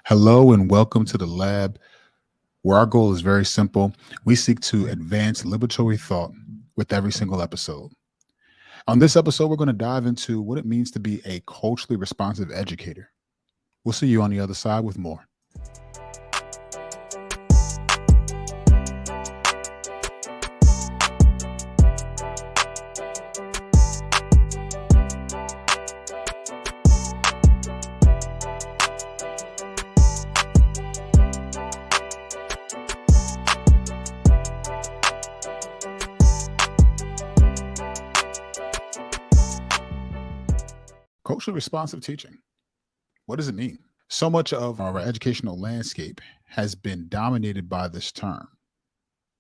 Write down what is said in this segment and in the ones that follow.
Hello and welcome to the lab, where our goal is very simple. We seek to advance liberatory thought with every single episode. On this episode, we're going to dive into what it means to be a culturally responsive educator. We'll see you on the other side with more. Culturally responsive teaching. What does it mean? So much of our educational landscape has been dominated by this term.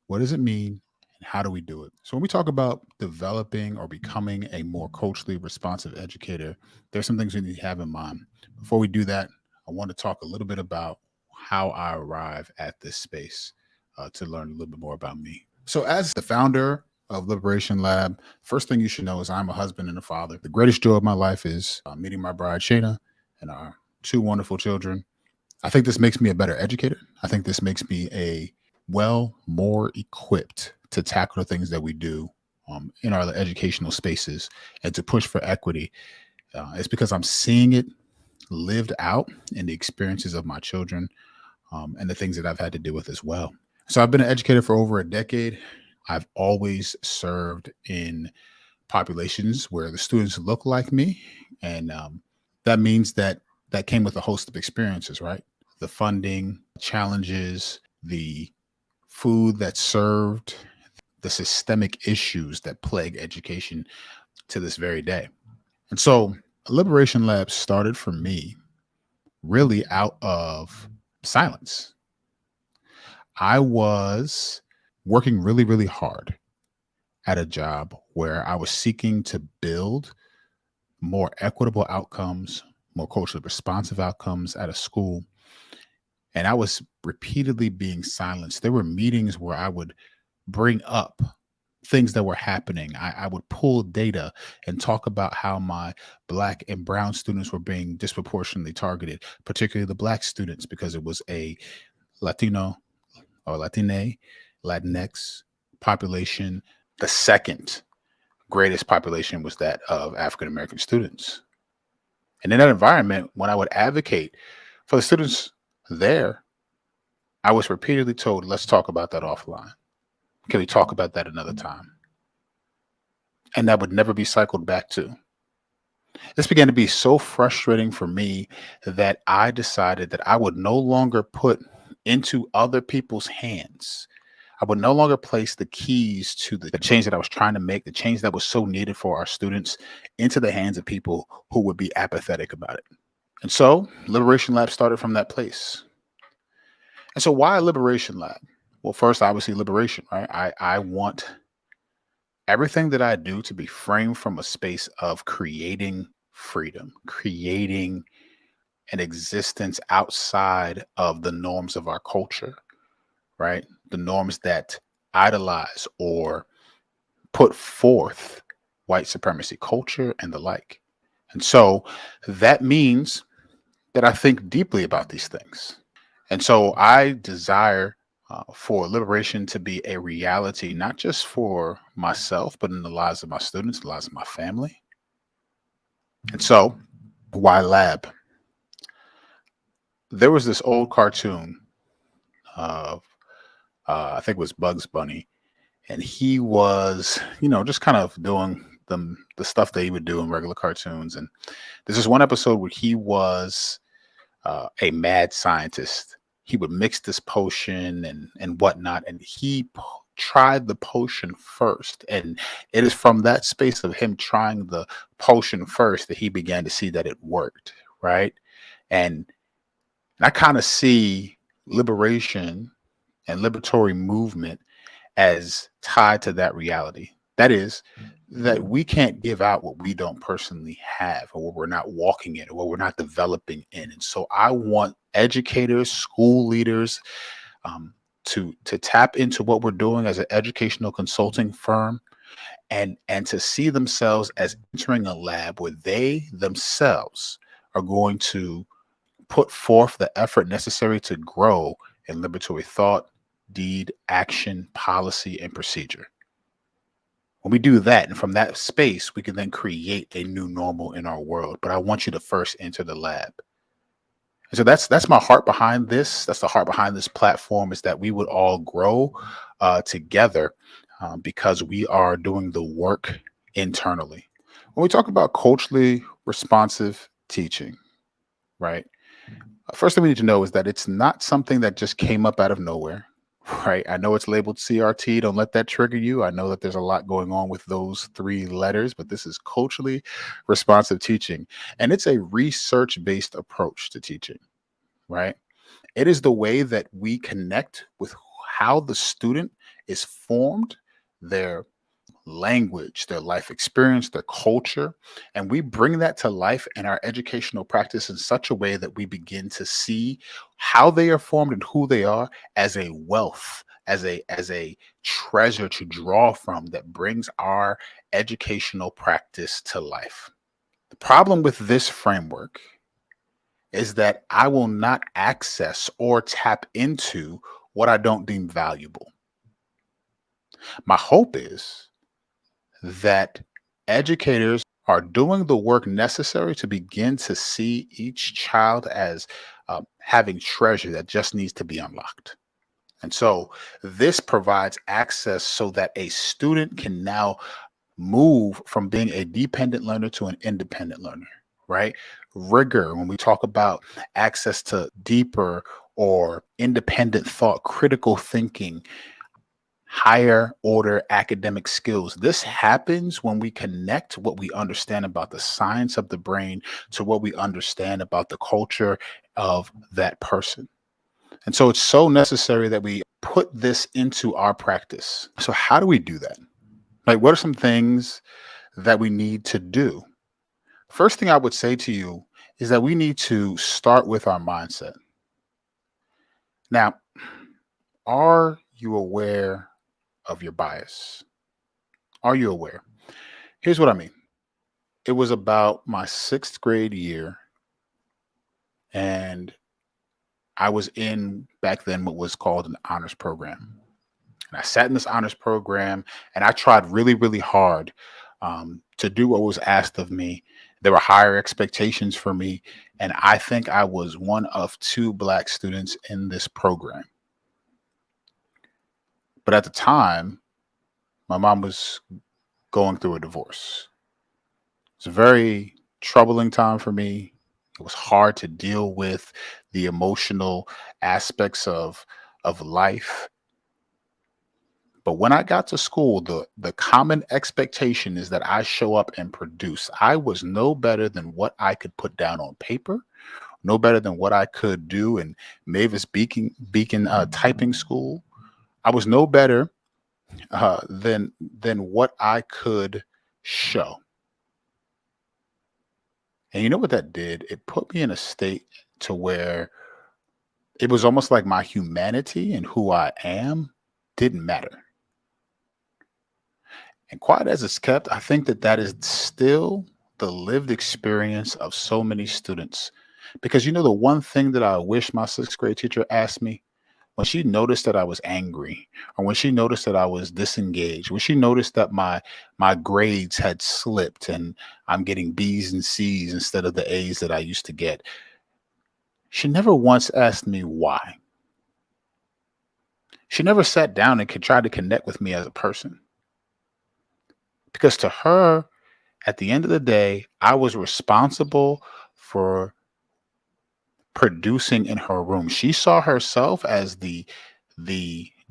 What does it mean? And how do we do it? So, when we talk about developing or becoming a more culturally responsive educator, there's some things we need to have in mind. Before we do that, I want to talk a little bit about how I arrive at this space to learn a little bit more about me. So, as the founder of Liberation Lab, first thing you should know is I'm a husband and a father. The greatest joy of my life is meeting my bride, Shayna, and our two wonderful children. I think this makes me a better educator. I think this makes me more equipped to tackle the things that we do in our educational spaces and to push for equity. It's because I'm seeing it lived out in the experiences of my children and the things that I've had to deal with as well. So I've been an educator for over a decade. I've always served in populations where the students look like me, and that means that came with a host of experiences, right? The funding, challenges, the food that's served, the systemic issues that plague education to this very day. And so, Liberation Lab started for me really out of silence. I was working really, really hard at a job where I was seeking to build more equitable outcomes, more culturally responsive outcomes at a school. And I was repeatedly being silenced. There were meetings where I would bring up things that were happening. I would pull data and talk about how my Black and Brown students were being disproportionately targeted, particularly the Black students, because it was a Latino or Latinx population. The second greatest population was that of African American students. And in that environment, when I would advocate for the students there, I was repeatedly told, let's talk about that offline. Can we talk about that another time? And that would never be cycled back to. This began to be so frustrating for me that I decided that I would no longer put into other people's hands. I would no longer place the keys to the change that I was trying to make, the change that was so needed for our students, into the hands of people who would be apathetic about it. And so Liberation Lab started from that place. And so why Liberation Lab? Well, first, obviously, liberation, right? I want everything that I do to be framed from a space of creating freedom, creating an existence outside of the norms of our culture, right? The norms that idolize or put forth white supremacy culture and the like. And so that means that I think deeply about these things. And so I desire for liberation to be a reality, not just for myself, but in the lives of my students, the lives of my family. And so, why lab? There was this old cartoon of, I think it was Bugs Bunny, and he was, just kind of doing the stuff that he would do in regular cartoons. And there's this one episode where he was a mad scientist. He would mix this potion and whatnot, and he tried the potion first. And it is from that space of him trying the potion first that he began to see that it worked, right? And I kind of see liberation and liberatory movement as tied to that reality. That is, that we can't give out what we don't personally have, or what we're not walking in, or what we're not developing in. And so I want educators, school leaders, to tap into what we're doing as an educational consulting firm, and to see themselves as entering a lab where they themselves are going to put forth the effort necessary to grow in liberatory thought, deed, action, policy, and procedure. When we do that, and from that space, we can then create a new normal in our world. But I want you to first enter the lab. And so that's my heart behind this. That's the heart behind this platform, is that we would all grow together, because we are doing the work internally. When we talk about culturally responsive teaching, right? First thing we need to know is that it's not something that just came up out of nowhere, right? I know it's labeled CRT. Don't let that trigger you. I know that there's a lot going on with those three letters, but this is culturally responsive teaching. And it's a research based approach to teaching, right? It is the way that we connect with how the student is formed, their language, their life experience, their culture, and we bring that to life in our educational practice in such a way that we begin to see how they are formed and who they are as a wealth, as a treasure to draw from that brings our educational practice to life. The problem with this framework is that I will not access or tap into what I don't deem valuable. My hope is that educators are doing the work necessary to begin to see each child as having treasure that just needs to be unlocked. And so this provides access so that a student can now move from being a dependent learner to an independent learner, right? Rigor, when we talk about access to deeper or independent thought, critical thinking, higher order academic skills. This happens when we connect what we understand about the science of the brain to what we understand about the culture of that person. And so it's so necessary that we put this into our practice. So, how do we do that? Like, what are some things that we need to do? First thing I would say to you is that we need to start with our mindset. Now, are you aware of your bias? Are you aware? Here's what I mean. It was about my sixth grade year, and I was in back then what was called an honors program. And I sat in this honors program, and I tried really, really hard to do what was asked of me. There were higher expectations for me, and I think I was one of two Black students in this program. But at the time, my mom was going through a divorce. It's a very troubling time for me. It was hard to deal with the emotional aspects of life. But when I got to school, the common expectation is that I show up and produce. I was no better than what I could put down on paper, no better than what I could do in Mavis Beacon typing school. I was no better than what I could show. And you know what that did? It put me in a state to where it was almost like my humanity and who I am didn't matter. And quiet as it's kept, I think that that is still the lived experience of so many students. Because you know, the one thing that I wish my sixth grade teacher asked me when she noticed that I was angry, or when she noticed that I was disengaged, when she noticed that my grades had slipped and I'm getting B's and C's instead of the A's that I used to get, she never once asked me why. She never sat down and could try to connect with me as a person. Because to her, at the end of the day, I was responsible for producing in her room. She saw herself as the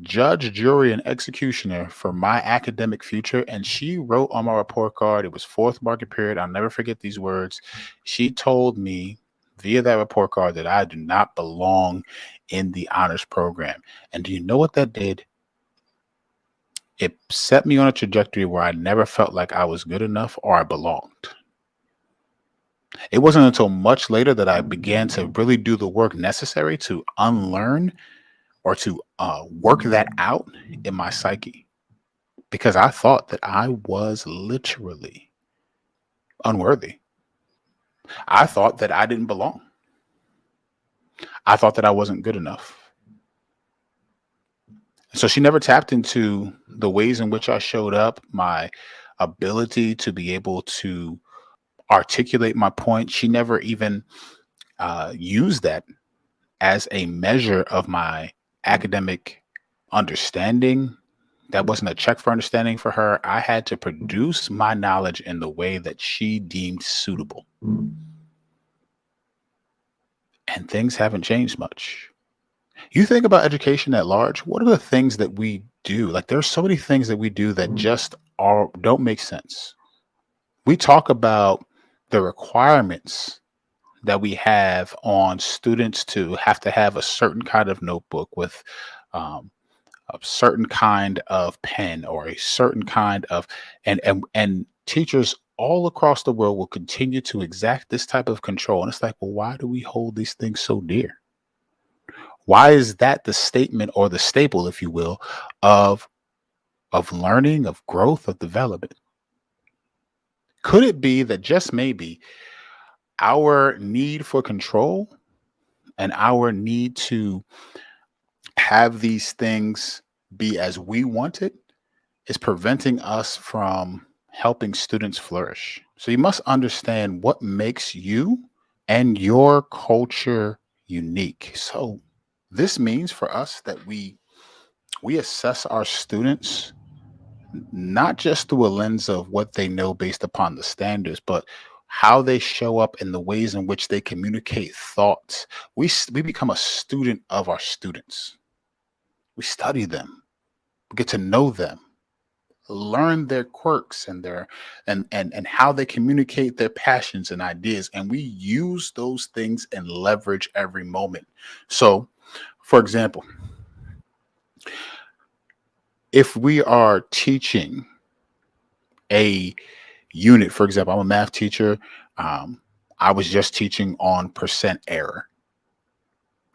judge, jury, and executioner for my academic future. And she wrote on my report card, it was fourth market period. I'll never forget these words. She told me via that report card that I do not belong in the honors program. And do you know what that did? It set me on a trajectory where I never felt like I was good enough or I belonged. It wasn't until much later that I began to really do the work necessary to unlearn or to work that out in my psyche, because I thought that I was literally unworthy. I thought that I didn't belong. I thought that I wasn't good enough. So she never tapped into the ways in which I showed up, my ability to be able to articulate my point. She never even used that as a measure of my academic understanding. That wasn't a check for understanding for her. I had to produce my knowledge in the way that she deemed suitable. And things haven't changed much. You think about education at large, what are the things that we do? Like there's so many things that we do that just are don't make sense. We talk about the requirements that we have on students to have a certain kind of notebook with um, a certain kind of pen or a certain kind of and teachers all across the world will continue to exact this type of control. And it's like, well, why do we hold these things so dear? Why is that the statement or the staple, if you will, of learning, of growth, of development? Could it be that just maybe our need for control and our need to have these things be as we want it is preventing us from helping students flourish? So you must understand what makes you and your culture unique. So this means for us that we assess our students not just through a lens of what they know based upon the standards, but how they show up in the ways in which they communicate thoughts. We become a student of our students. We study them, we get to know them, learn their quirks and their and how they communicate their passions and ideas, and we use those things and leverage every moment. So, for example, if we are teaching a unit, for example, I'm a math teacher. Um, I was just teaching on percent error.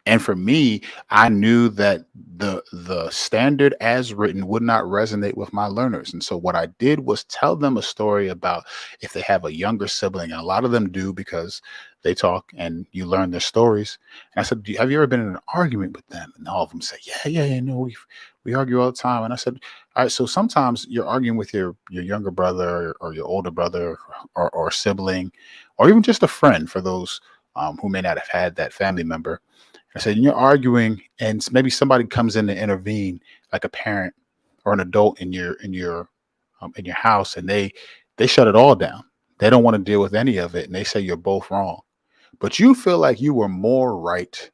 And for me, I knew that the standard as written would not resonate with my learners. And so what I did was tell them a story about if they have a younger sibling, and a lot of them do because they talk and you learn their stories. And I said, Have you ever been in an argument with them?" And all of them say, "Yeah, yeah, yeah, no, we argue all the time." And I said, "All right, so sometimes you're arguing with your younger brother or your older brother or sibling, or even just a friend for those who may not have had that family member. I said, you're arguing, and maybe somebody comes in to intervene, like a parent or an adult in your house, and they shut it all down. They don't want to deal with any of it, and they say you're both wrong. But you feel like you were more right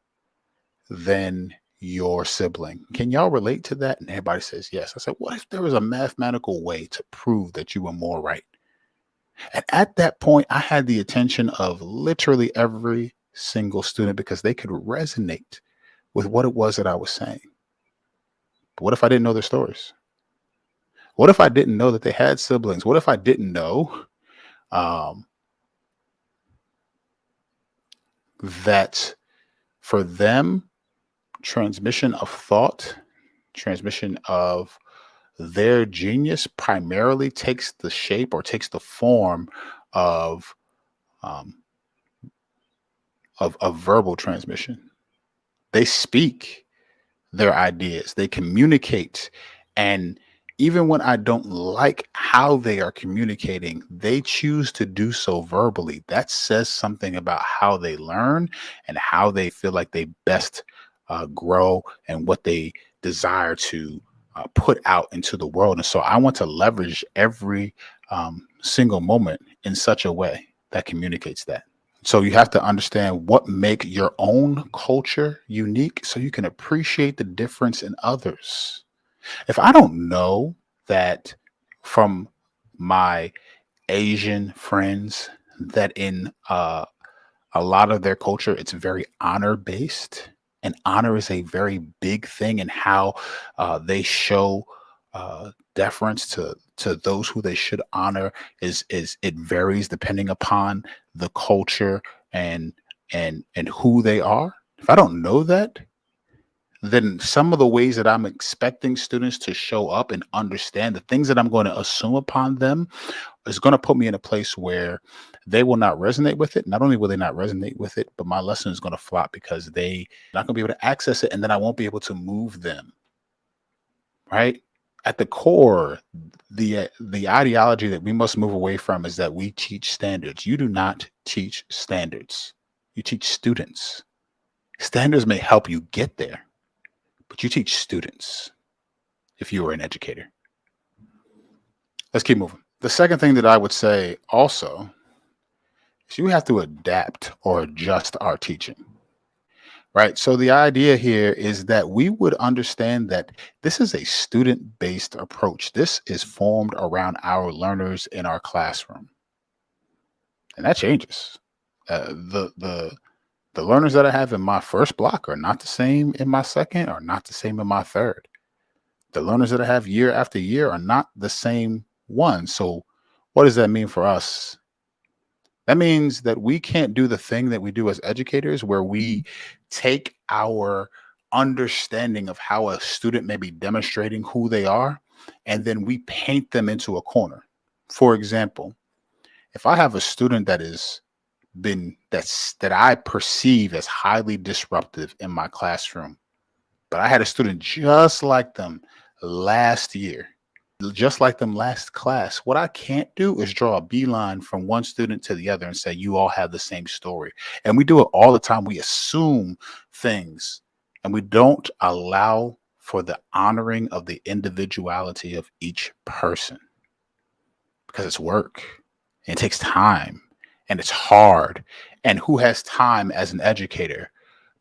than your sibling. Can y'all relate to that?" And everybody says yes. I said, "What if there was a mathematical way to prove that you were more right?" And at that point, I had the attention of literally every single student because they could resonate with what it was that I was saying. But what if I didn't know their stories? What if I didn't know that they had siblings? What if I didn't know um, that for them, transmission of thought, transmission of their genius primarily takes the shape or takes the form of um, of verbal transmission. They speak their ideas, they communicate. And even when I don't like how they are communicating, they choose to do so verbally. That says something about how they learn and how they feel like they best grow and what they desire to put out into the world. And so I want to leverage every single moment in such a way that communicates that. So you have to understand what make your own culture unique so you can appreciate the difference in others. If I don't know that from my Asian friends that in a lot of their culture it's very honor based, and honor is a very big thing in how they show deference to those who they should honor is it varies depending upon the culture and and who they are. If I don't know that, then some of the ways that I'm expecting students to show up and understand the things that I'm going to assume upon them is going to put me in a place where they will not resonate with it. Not only will they not resonate with it, but my lesson is going to flop because they not going to be able to access it, and then I won't be able to move them. Right at the core, the ideology that we must move away from is that we teach standards. You do not teach standards. You teach students. Standards may help you get there, but you teach students if you are an educator. Let's keep moving. The second thing that I would say also is you have to adapt or adjust our teaching, right? So the idea here is that we would understand that this is a student based approach. This is formed around our learners in our classroom, and that changes. The learners that I have in my first block are not the same in my second, or not the same in my third. The learners that I have year after year are not the same ones. So, what does that mean for us? That means that we can't do the thing that we do as educators, where we take our understanding of how a student may be demonstrating who they are, and then we paint them into a corner. For example, if I have a student that I perceive as highly disruptive in my classroom, but I had a student just like them last year, just like them last class. What I can't do is draw a beeline from one student to the other and say, you all have the same story. And we do it all the time. We assume things and we don't allow for the honoring of the individuality of each person, because it's work and it takes time and it's hard. And who has time as an educator?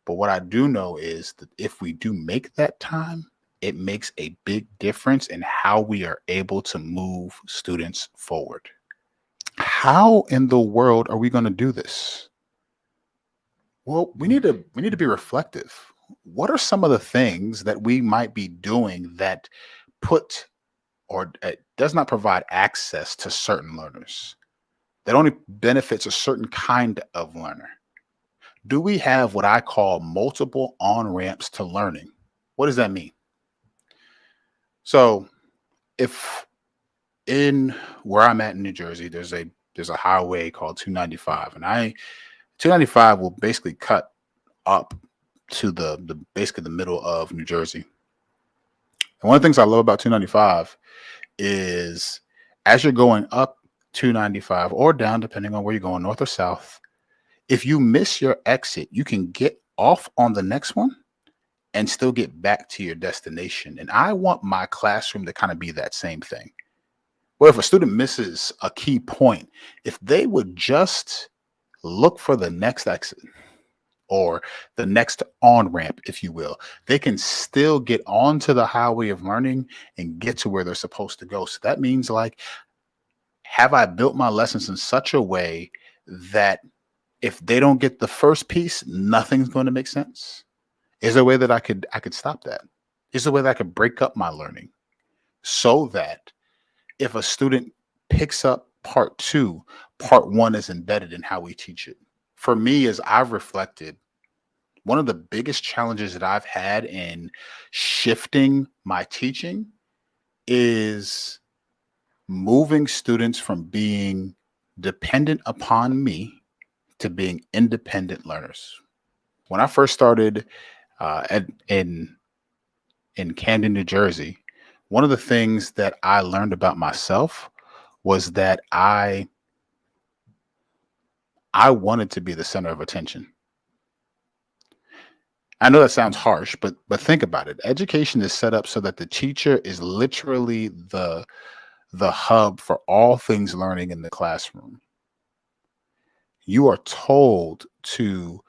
But what I do know is that if we do make that time, it makes a big difference in how we are able to move students forward. How in the world are we going to do this? Well, we need to be reflective. What are some of the things that we might be doing that put or does not provide access to certain learners, that only benefits a certain kind of learner? Do we have what I call multiple on ramps to learning? What does that mean? So, if in where I'm at in New Jersey, there's a highway called 295, and I 295 will basically cut up to the basically the middle of New Jersey. And one of the things I love about 295 is, as you're going up 295 or down, depending on where you're going, north or south, if you miss your exit, you can get off on the next one and still get back to your destination. And I want my classroom to kind of be that same thing. Where if a student misses a key point, if they would just look for the next exit or the next on ramp, if you will, they can still get onto the highway of learning and get to where they're supposed to go. So that means, like, have I built my lessons in such a way that if they don't get the first piece, nothing's going to make sense? Is there a way that I could stop that? Is there a way that I could break up my learning so that if a student picks up part two, part one is embedded in how we teach it? For me, as I've reflected, one of the biggest challenges that I've had in shifting my teaching is moving students from being dependent upon me to being independent learners. When I first started in Camden, New Jersey, one of the things that I learned about myself was that I wanted to be the center of attention. I know that sounds harsh, but think about it. Education is set up so that the teacher is literally the hub for all things learning in the classroom. You are told to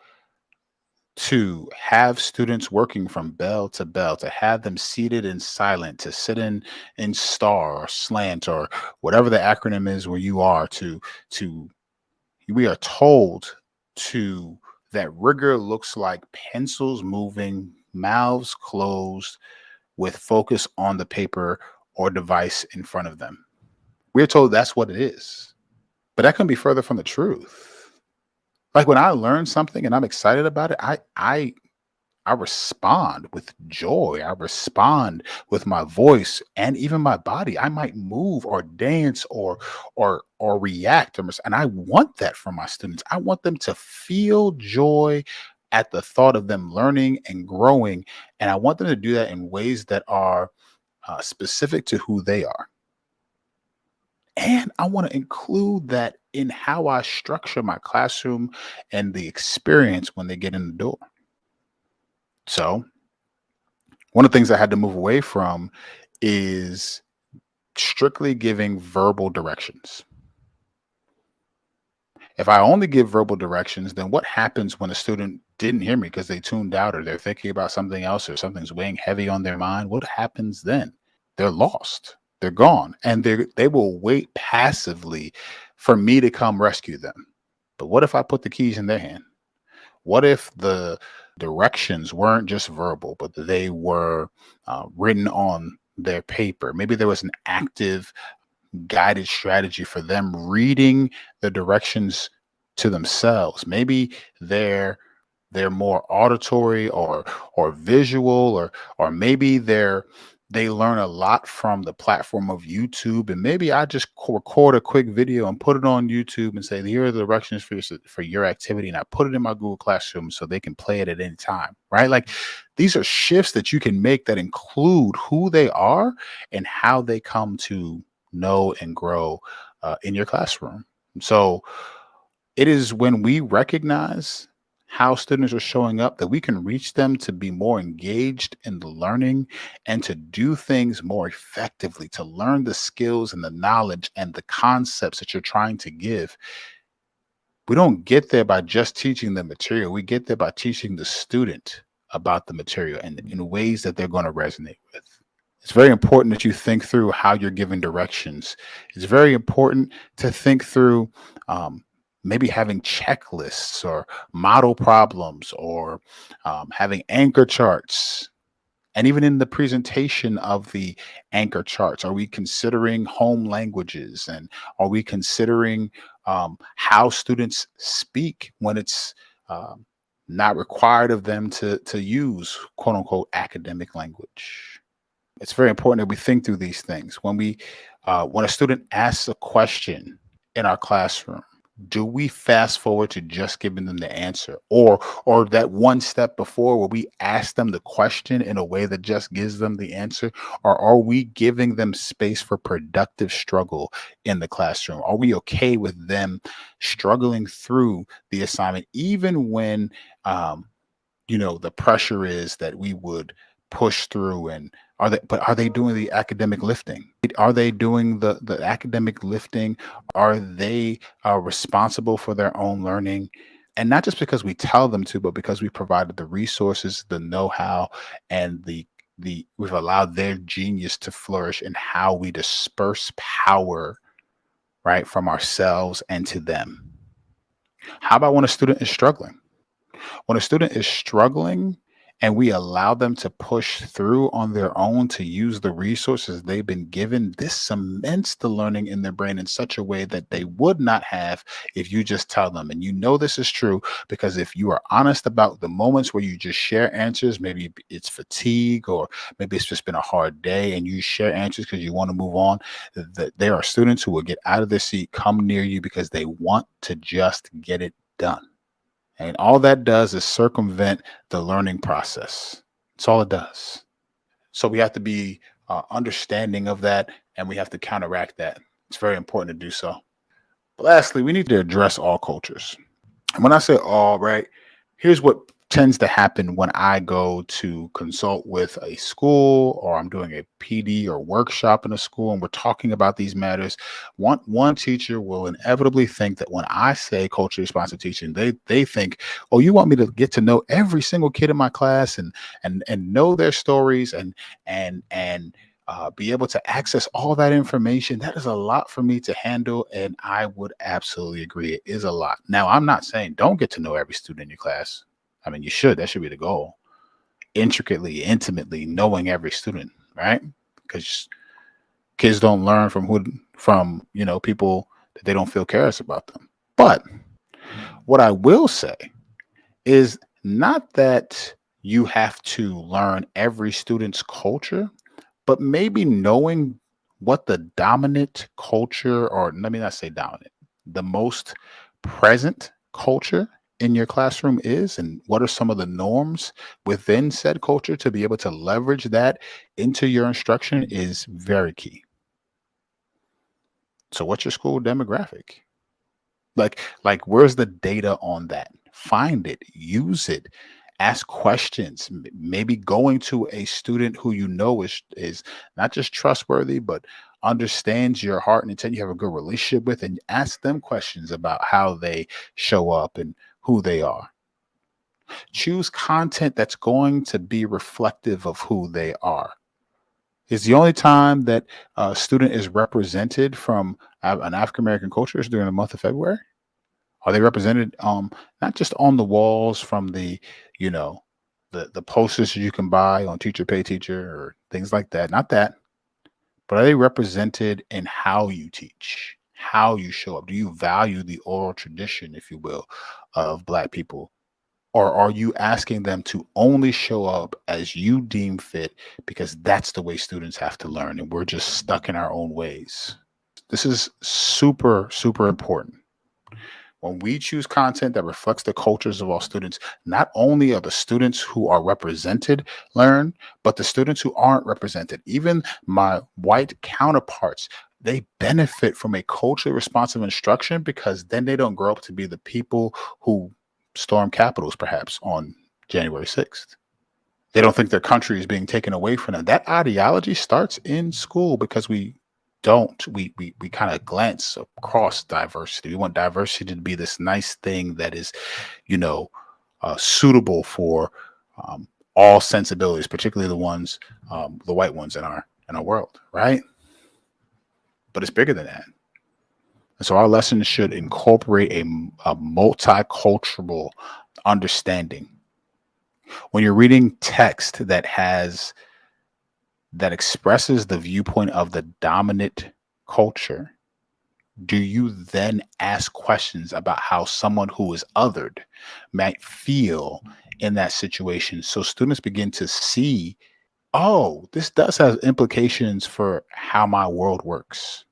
have students working from bell to bell, to have them seated and silent, to sit in star or slant or whatever the acronym is where you are, to we are told to that rigor looks like pencils moving, mouths closed, with focus on the paper or device in front of them. We're told that's what it is. But that can be further from the truth. Like, when I learn something and I'm excited about it, I respond with joy. I respond with my voice and even my body. I might move or dance or react. And I want that from my students. I want them to feel joy at the thought of them learning and growing. And I want them to do that in ways that are specific to who they are. And I want to include that in how I structure my classroom and the experience when they get in the door. So, one of the things I had to move away from is strictly giving verbal directions. If I only give verbal directions, then what happens when a student didn't hear me because they tuned out or they're thinking about something else or something's weighing heavy on their mind? What happens then? They're lost. They're gone. And they will wait passively for me to come rescue them. But what if I put the keys in their hand? What if the directions weren't just verbal, but they were written on their paper? Maybe there was an active guided strategy for them reading the directions to themselves. Maybe they're more auditory or visual or maybe they learn a lot from the platform of YouTube, and maybe I just record a quick video and put it on YouTube and say here are the directions for your activity, and I put it in my Google Classroom so they can play it at any time, right? Like these are shifts that you can make that include who they are and how they come to know and grow in your classroom. So it is when we recognize how students are showing up that we can reach them to be more engaged in the learning and to do things more effectively, to learn the skills and the knowledge and the concepts that you're trying to give. We don't get there by just teaching the material. We get there by teaching the student about the material and in ways that they're going to resonate with. It's very important that you think through how you're giving directions. It's very important to think through maybe having checklists or model problems or having anchor charts. And even in the presentation of the anchor charts, are we considering home languages and are we considering how students speak when it's um, not required of them to use quote unquote academic language? It's very important that we think through these things. When a student asks a question in our classroom, do we fast forward to just giving them the answer, or that one step before where we ask them the question in a way that just gives them the answer, or are we giving them space for productive struggle in the classroom? Are we okay with them struggling through the assignment, even when the pressure is that we would push through, and are they doing the academic lifting? Are they doing the academic lifting? Are they responsible for their own learning? And not just because we tell them to, but because we provided the resources, the know-how, and the we've allowed their genius to flourish in how we disperse power, right, from ourselves and to them. How about when a student is struggling? When a student is struggling and we allow them to push through on their own to use the resources they've been given, this cements the learning in their brain in such a way that they would not have if you just tell them. And this is true because if you are honest about the moments where you just share answers, maybe it's fatigue or maybe it's just been a hard day and you share answers because you want to move on, that there are students who will get out of their seat, come near you because they want to just get it done. And all that does is circumvent the learning process. That's all it does. So we have to be understanding of that and we have to counteract that. It's very important to do so. But lastly, we need to address all cultures. And when I say all, right, here's what tends to happen when I go to consult with a school or I'm doing a PD or workshop in a school and we're talking about these matters. One teacher will inevitably think that when I say culturally responsive teaching, they think, oh, you want me to get to know every single kid in my class and know their stories and be able to access all that information. That is a lot for me to handle. And I would absolutely agree. It is a lot. Now, I'm not saying don't get to know every student in your class. I mean, you should. That should be the goal. Intricately, intimately knowing every student, right? Because kids don't learn from people that they don't feel cares about them. But what I will say is not that you have to learn every student's culture, but maybe knowing what the dominant culture, or let me not say dominant, the most present culture in your classroom is, and what are some of the norms within said culture to be able to leverage that into your instruction is very key. So, what's your school demographic? Like where's the data on that? Find it, use it, ask questions. Maybe going to a student who you know is not just trustworthy, but understands your heart and intent, you have a good relationship with, and ask them questions about how they show up and who they are. Choose content that's going to be reflective of who they are. Is the only time that a student is represented from an African American culture is during the month of February? Are they represented, not just on the walls from the, you know, the posters you can buy on Teacher Pay Teacher or things like that? Not that, but are they represented in how you teach, how you show up? Do you value the oral tradition, if you will, of Black people? Or are you asking them to only show up as you deem fit because that's the way students have to learn and we're just stuck in our own ways? This is super, super important. When we choose content that reflects the cultures of all students, not only are the students who are represented learn, but the students who aren't represented, even my white counterparts, they benefit from a culturally responsive instruction because then they don't grow up to be the people who storm capitals perhaps on January 6th. They don't think their country is being taken away from them. That ideology starts in school because we kind of glance across diversity. We want diversity to be this nice thing that is, you know, suitable for all sensibilities, particularly the ones, the white ones in our world, right? But it's bigger than that. And so our lessons should incorporate a multicultural understanding. When you're reading text that expresses the viewpoint of the dominant culture, do you then ask questions about how someone who is othered might feel in that situation? So students begin to see, oh, this does have implications for how my world works,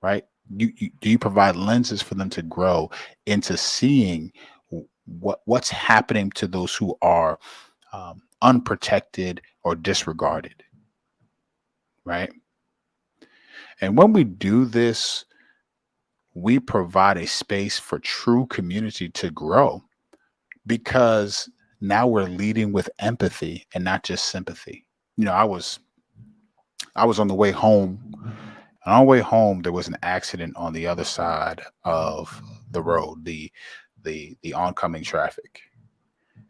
right? Do you provide lenses for them to grow into seeing what's happening to those who are unprotected or disregarded, right? And when we do this, we provide a space for true community to grow because now we're leading with empathy and not just sympathy. You know, I was on the way home. And on the way home, there was an accident on the other side of the road, the oncoming traffic.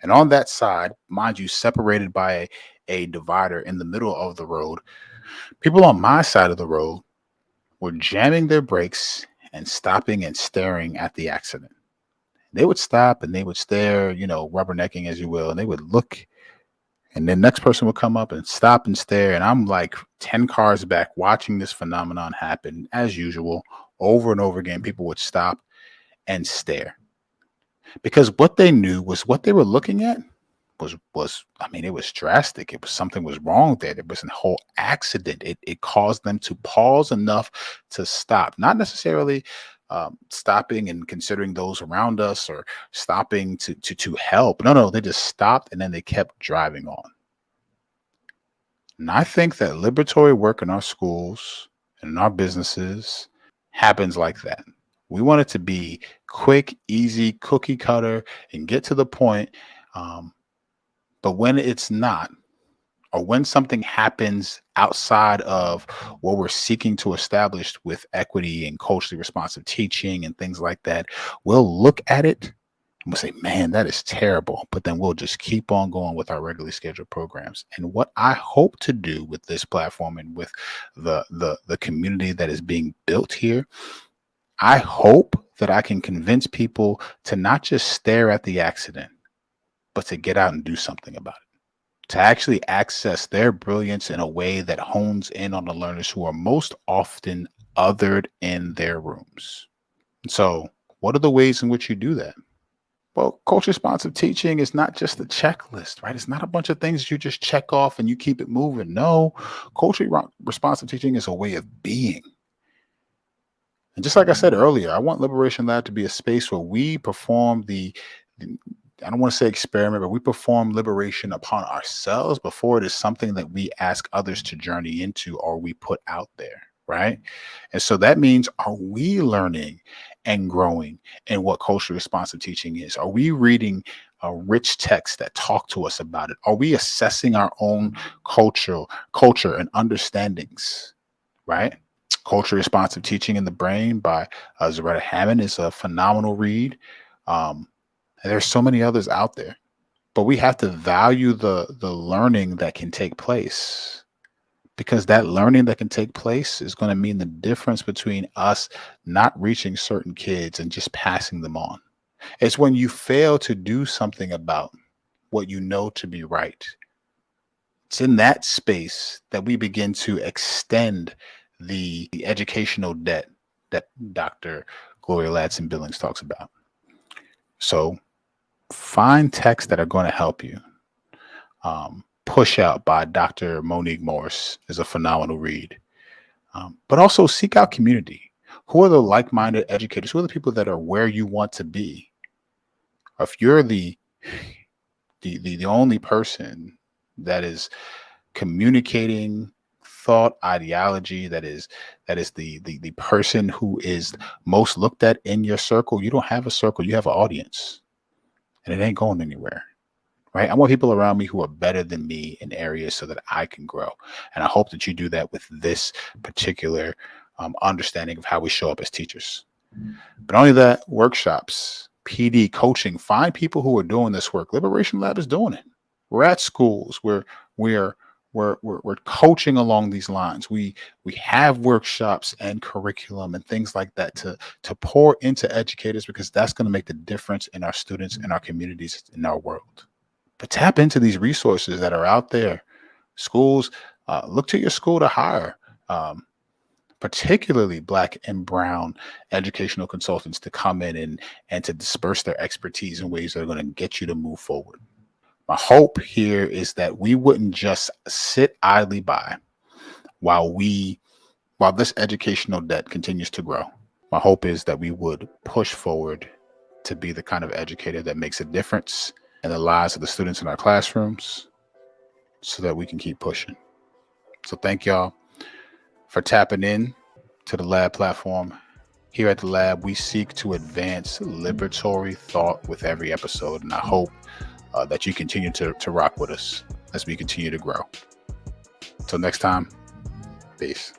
And on that side, mind you, separated by a divider in the middle of the road, people on my side of the road were jamming their brakes and stopping and staring at the accident. They would stop and they would stare, you know, rubbernecking as you will, and they would look, and the next person would come up and stop and stare. And I'm like 10 cars back watching this phenomenon happen as usual over and over again. People would stop and stare because what they knew was what they were looking at was I mean, it was drastic. It was something was wrong there. There was a whole accident. It caused them to pause enough to stop, not necessarily stopping and considering those around us or stopping to help. No, they just stopped and then they kept driving on. And I think that liberatory work in our schools and in our businesses happens like that. We want it to be quick, easy, cookie cutter, and get to the point. Um, but when it's not, or when something happens outside of what we're seeking to establish with equity and culturally responsive teaching and things like that, we'll look at it and we'll say, man, that is terrible. But then we'll just keep on going with our regularly scheduled programs. And what I hope to do with this platform and with the community that is being built here, I hope that I can convince people to not just stare at the accident, but to get out and do something about it, to actually access their brilliance in a way that hones in on the learners who are most often othered in their rooms. So, what are the ways in which you do that? Well, culture responsive teaching is not just a checklist, right? It's not a bunch of things you just check off and you keep it moving. No, responsive teaching is a way of being. And just like I said earlier, I want Liberation Lab to be a space where we perform the I don't want to say experiment, but we perform liberation upon ourselves before it is something that we ask others to journey into or we put out there. Right. And so that means, are we learning and growing in what culturally responsive teaching is? Are we reading rich texts that talk to us about it? Are we assessing our own culture and understandings? Right. Culture Responsive Teaching in the Brain by Zaretta Hammond is a phenomenal read. And there's so many others out there, but we have to value the learning that can take place, because that learning that can take place is going to mean the difference between us not reaching certain kids and just passing them on. It's when you fail to do something about what you know to be right. It's in that space that we begin to extend the educational debt that Dr. Gloria Ladson Billings talks about. So find texts that are going to help you. Push Out by Dr. Monique Morris is a phenomenal read. But also seek out community. Who are the like-minded educators? Who are the people that are where you want to be? If you're the only person that is communicating thought, ideology, that is the person who is most looked at in your circle, you don't have a circle, you have an audience, and it ain't going anywhere. Right? I want people around me who are better than me in areas so that I can grow. And I hope that you do that with this particular understanding of how we show up as teachers. But only that, workshops, PD coaching, find people who are doing this work. Liberation Lab is doing it. We're at schools. We're coaching along these lines. We have workshops and curriculum and things like that to pour into educators, because that's going to make the difference in our students, in our communities, in our world. But tap into these resources that are out there. Schools, look to your school to hire, particularly Black and Brown educational consultants, to come in and to disperse their expertise in ways that are going to get you to move forward. My hope here is that we wouldn't just sit idly by while this educational debt continues to grow. My hope is that we would push forward to be the kind of educator that makes a difference in the lives of the students in our classrooms, so that we can keep pushing. So thank y'all for tapping in to the lab platform. Here at the lab, we seek to advance liberatory thought with every episode, and I hope that you continue to rock with us as we continue to grow. Until next time, peace.